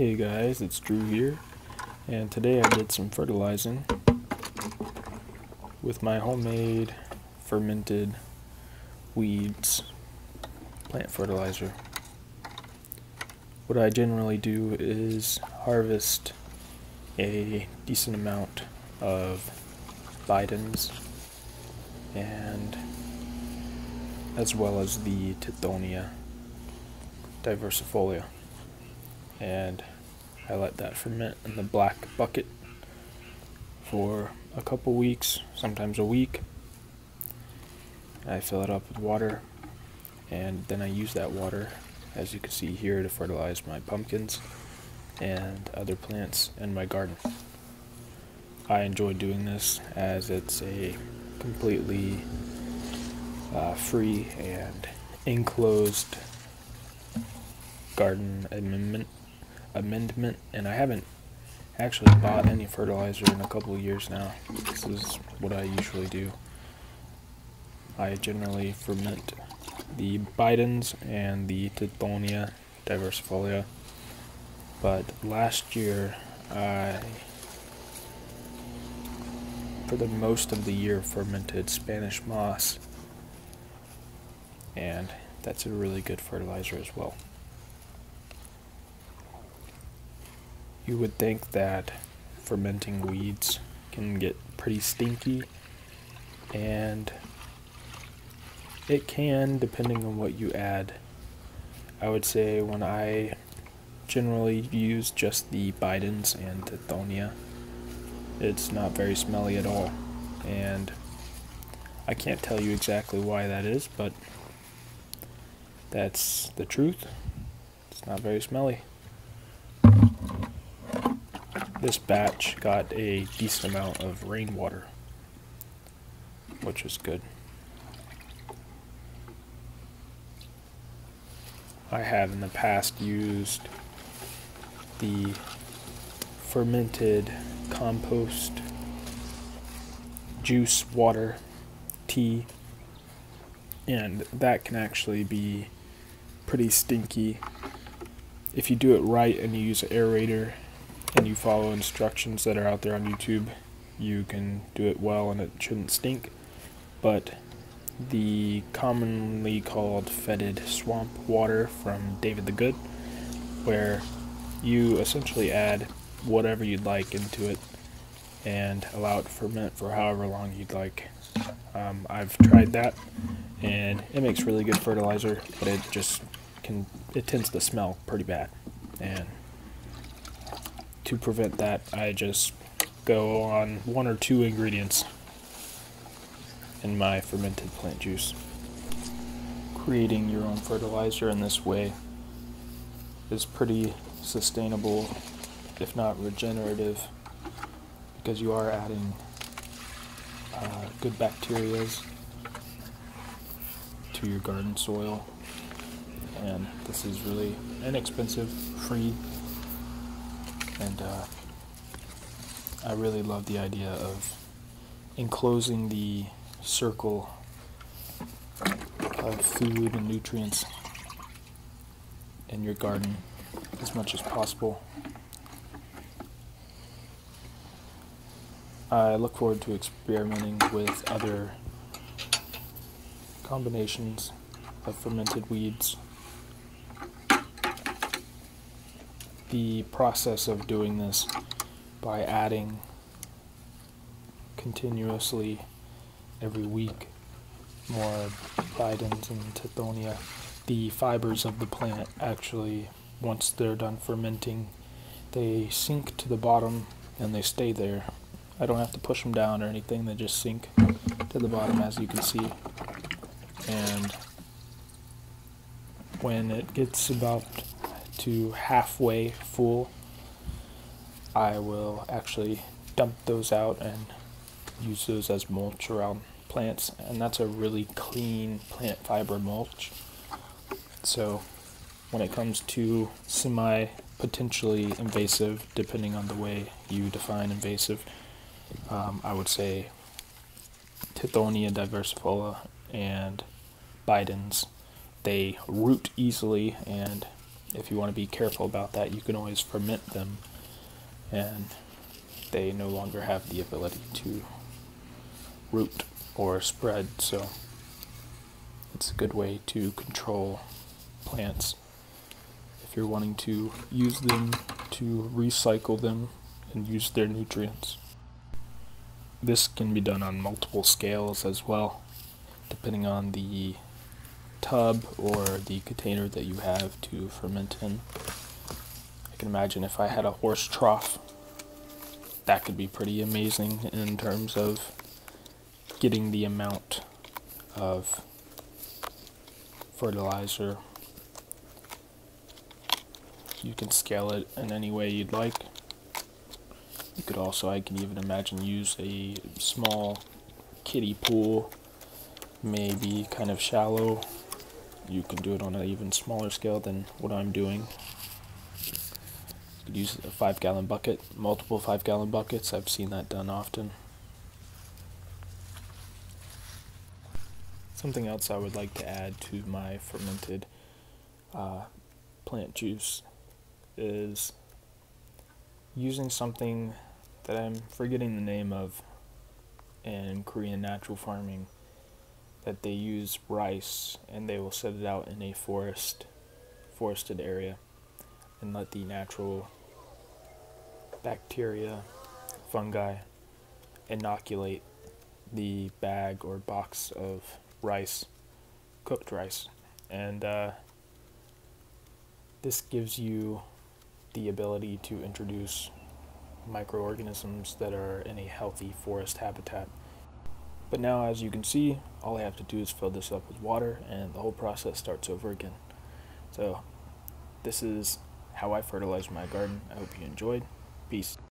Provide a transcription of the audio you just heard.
Hey guys, it's Drew here, and today I did some fertilizing with my homemade fermented weeds plant fertilizer. What I generally do is harvest a decent amount of bidens and as well as the Tithonia diversifolia, and I let that ferment in the black bucket for a couple weeks, sometimes a week. I fill it up with water, and then I use that water, as you can see here, to fertilize my pumpkins and other plants in my garden. I enjoy doing this as it's a completely free and enclosed garden amendment, and I haven't actually bought any fertilizer in a couple of years now. This is what I usually do. I generally ferment the bidens and the Tithonia diversifolia, but last year I, for the most of the year, fermented Spanish moss, and that's a really good fertilizer as well. You would think that fermenting weeds can get pretty stinky, and it can, depending on what you add. I would say when I generally use just the bidens and Tithonia, it's not very smelly at all, and I can't tell you exactly why that is, but that's the truth. It's not very smelly. This batch got a decent amount of rainwater, which is good. I have in the past used the fermented compost juice water tea, and that can actually be pretty stinky. If you do it right and you use an aerator and you follow instructions that are out there on YouTube, you can do it well and it shouldn't stink. But the commonly called fetid swamp water from David the Good, where you essentially add whatever you'd like into it and allow it to ferment for however long you'd like. I've tried that, and it makes really good fertilizer, but it tends to smell pretty bad, and to prevent that, I just go on 1 or 2 ingredients in my fermented plant juice. Creating your own fertilizer in this way is pretty sustainable, if not regenerative, because you are adding good bacterias to your garden soil, and this is really inexpensive, free, and I really love the idea of enclosing the circle of food and nutrients in your garden as much as possible. I look forward to experimenting with other combinations of fermented weeds. The process of doing this by adding continuously every week more bidens and Tithonia, the fibers of the plant actually, once they're done fermenting, they sink to the bottom and they stay there. I don't have to push them down or anything, they just sink to the bottom, as you can see. And when it gets about to halfway full, I will actually dump those out and use those as mulch around plants, and that's a really clean plant fiber mulch. So when it comes to potentially invasive, depending on the way you define invasive, I would say Tithonia diversifolia and bidens, they root easily and if you want to be careful about that, you can always ferment them, and they no longer have the ability to root or spread, so it's a good way to control plants if you're wanting to use them to recycle them and use their nutrients. This can be done on multiple scales as well, depending on the tub or the container that you have to ferment in. I can imagine if I had a horse trough, that could be pretty amazing in terms of getting the amount of fertilizer. You can scale it in any way you'd like. You could also, I can even imagine, use a small kiddie pool, maybe kind of shallow. You can do it on an even smaller scale than what I'm doing. You could use a 5-gallon bucket, multiple 5-gallon buckets. I've seen that done often. Something else I would like to add to my fermented plant juice is using something that I'm forgetting the name of in Korean natural farming, that they use rice and they will set it out in a forested area and let the natural bacteria, fungi, inoculate the bag or box of rice, cooked rice, and this gives you the ability to introduce microorganisms that are in a healthy forest habitat. But now, as you can see, all I have to do is fill this up with water and the whole process starts over again. So this is how I fertilize my garden. I hope you enjoyed. Peace.